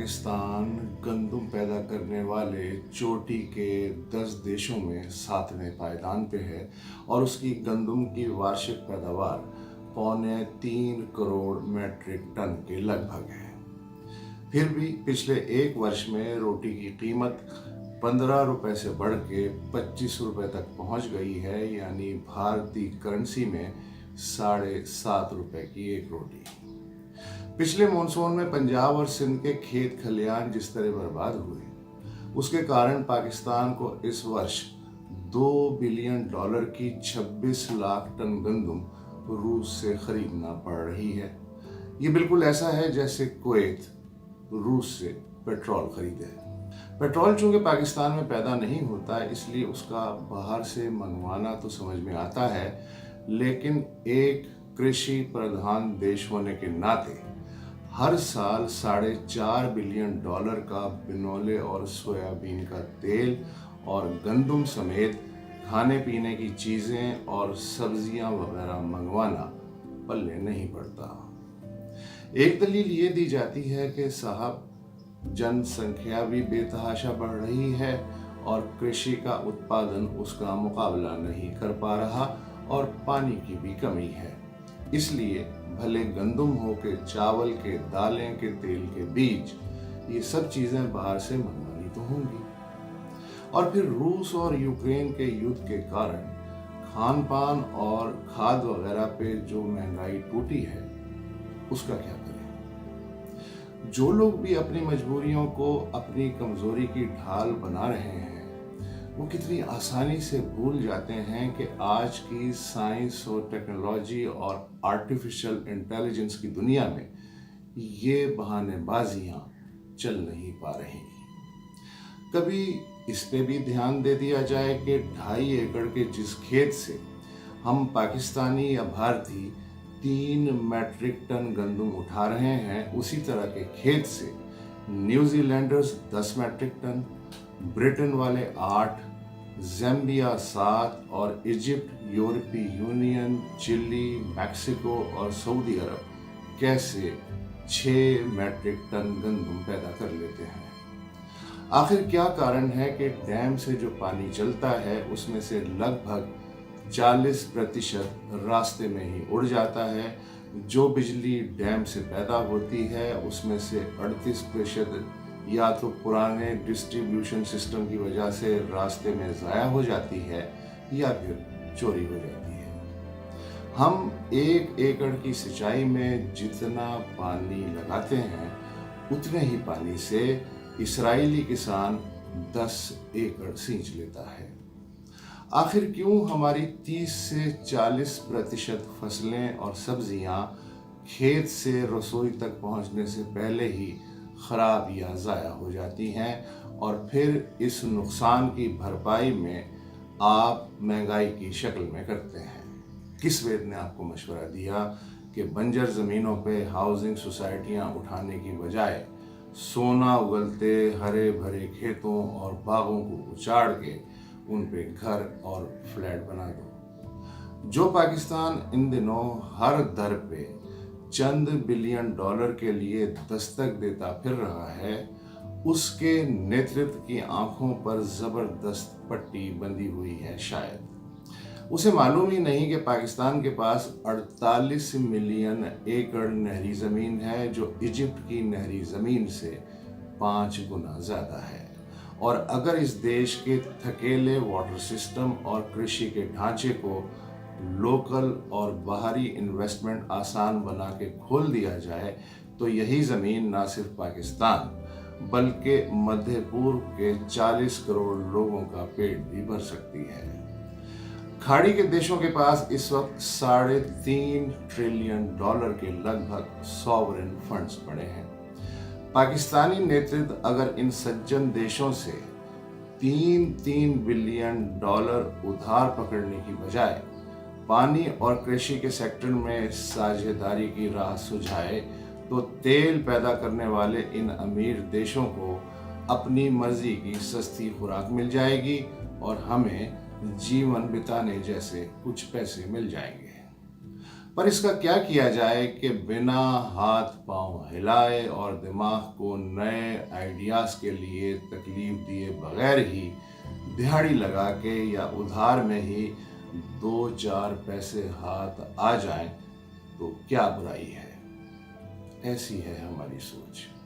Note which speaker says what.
Speaker 1: पाकिस्तान गंदम पैदा करने वाले चोटी के 10 देशों में 7वें पायदान पे है और उसकी गंदम की वार्षिक पैदावार 3.25 करोड़ मीट्रिक टन के लगभग है। फिर भी पिछले एक वर्ष में रोटी की कीमत 15 रुपए से बढ़ के 25 रुपए तक पहुंच गई है, यानी भारतीय करेंसी में 7.5 रुपए की एक रोटी। पिछले मानसून में पंजाब और सिंध के खेत खलियान जिस तरह बर्बाद हुए, उसके कारण पाकिस्तान को इस वर्ष $2 बिलियन की 26 लाख टन गंदम रूस से खरीदना पड़ रही है। ये बिल्कुल ऐसा है जैसे कुवैत रूस से पेट्रोल खरीदे। पेट्रोल चूंकि पाकिस्तान में पैदा नहीं होता, इसलिए उसका बाहर से मंगवाना तो समझ में आता है, लेकिन एक कृषि प्रधान देश होने के नाते हर साल $4.5 बिलियन का बिनोले और सोयाबीन का तेल और गंदम समेत खाने पीने की चीज़ें और सब्जियां वगैरह मंगवाना पल्ले नहीं पड़ता। एक दलील ये दी जाती है कि साहब, जनसंख्या भी बेतहाशा बढ़ रही है और कृषि का उत्पादन उसका मुकाबला नहीं कर पा रहा और पानी की भी कमी है, इसलिए भले गंदम हो के चावल के, दालें के, तेल के बीज, ये सब चीज़ें बाहर से मंगवानी तो होंगी। और फिर रूस और यूक्रेन के युद्ध के कारण खान पान और खाद वगैरह पे जो महंगाई टूटी है, उसका क्या करें। जो लोग भी अपनी मजबूरियों को अपनी कमजोरी की ढाल बना रहे हैं, वो कितनी आसानी से भूल जाते हैं कि आज की साइंस और टेक्नोलॉजी और आर्टिफिशियल इंटेलिजेंस की दुनिया में ये बहानेबाजियां चल नहीं पा रही। कभी इस पे भी ध्यान दे दिया जाए कि 2.5 एकड़ के जिस खेत से हम पाकिस्तानी या भारतीय 3 मैट्रिक टन गंदम उठा रहे हैं, उसी तरह के खेत से न्यूजीलैंडर्स 10 मैट्रिक टन, ब्रिटेन वाले 8, ज़ैम्बिया 7 और इजिप्ट, यूरोपीय यूनियन, चिली, मैक्सिको और सऊदी अरब कैसे 6 मैट्रिक टन गंदम पैदा कर लेते हैं। आखिर क्या कारण है कि डैम से जो पानी चलता है उसमें से लगभग 40% रास्ते में ही उड़ जाता है। जो बिजली डैम से पैदा होती है उसमें से 38% या तो पुराने डिस्ट्रीब्यूशन सिस्टम की वजह से रास्ते में ज़ाया हो जाती है या फिर चोरी हो जाती है। हम 1 एकड़ की सिंचाई में जितना पानी लगाते हैं, उतने ही पानी से इस्राएली किसान 10 एकड़ सींच लेता है। आखिर क्यों हमारी 30 से 40% फसलें और सब्जियां खेत से रसोई तक पहुंचने से पहले ही खराब या ज़ाया हो जाती हैं, और फिर इस नुकसान की भरपाई में आप महंगाई की शक्ल में करते हैं। किस वेद ने आपको मशवरा दिया कि बंजर ज़मीनों पे हाउसिंग सोसाइटियां उठाने की बजाय सोना उगलते हरे भरे खेतों और बागों को उजाड़ के उन पे घर और फ्लैट बना दो। जो पाकिस्तान इन दिनों हर दर पे चंद बिलियन डॉलर के लिए दस्तक देता फिर रहा है, उसके नेतृत्व की आंखों पर जबरदस्त पट्टी बंधी हुई है। शायद उसे मालूम ही नहीं कि पाकिस्तान के पास 48 मिलियन एकड़ नहरी ज़मीन है, जो इजिप्ट की नहरी ज़मीन से 5 गुना ज़्यादा है। और अगर इस देश के थकेले वाटर सिस्टम और कृषि के ढांचे को लोकल और बाहरी इन्वेस्टमेंट आसान बना के खोल दिया जाए, तो यही ज़मीन ना सिर्फ पाकिस्तान बल्कि मध्य पूर्व के 40 करोड़ लोगों का पेट भी भर सकती है। खाड़ी के देशों के पास इस वक्त $3.5 ट्रिलियन के लगभग सॉवरेन फंड्स पड़े हैं। पाकिस्तानी नेतृत्व अगर इन सज्जन देशों से 3 बिलियन उधार पकड़ने की बजाय पानी और कृषि के सेक्टर में साझेदारी की राह सुझाए, तो तेल पैदा करने वाले इन अमीर देशों को अपनी मर्जी की सस्ती खुराक मिल जाएगी और हमें जीवन बिताने जैसे कुछ पैसे मिल जाएंगे। पर इसका क्या किया जाए कि बिना हाथ पांव हिलाए और दिमाग को नए आइडियाज़ के लिए तकलीफ दिए बगैर ही दिहाड़ी लगा के या उधार में ही 2-4 पैसे हाथ आ जाएं तो क्या बुराई है। ऐसी है हमारी सोच।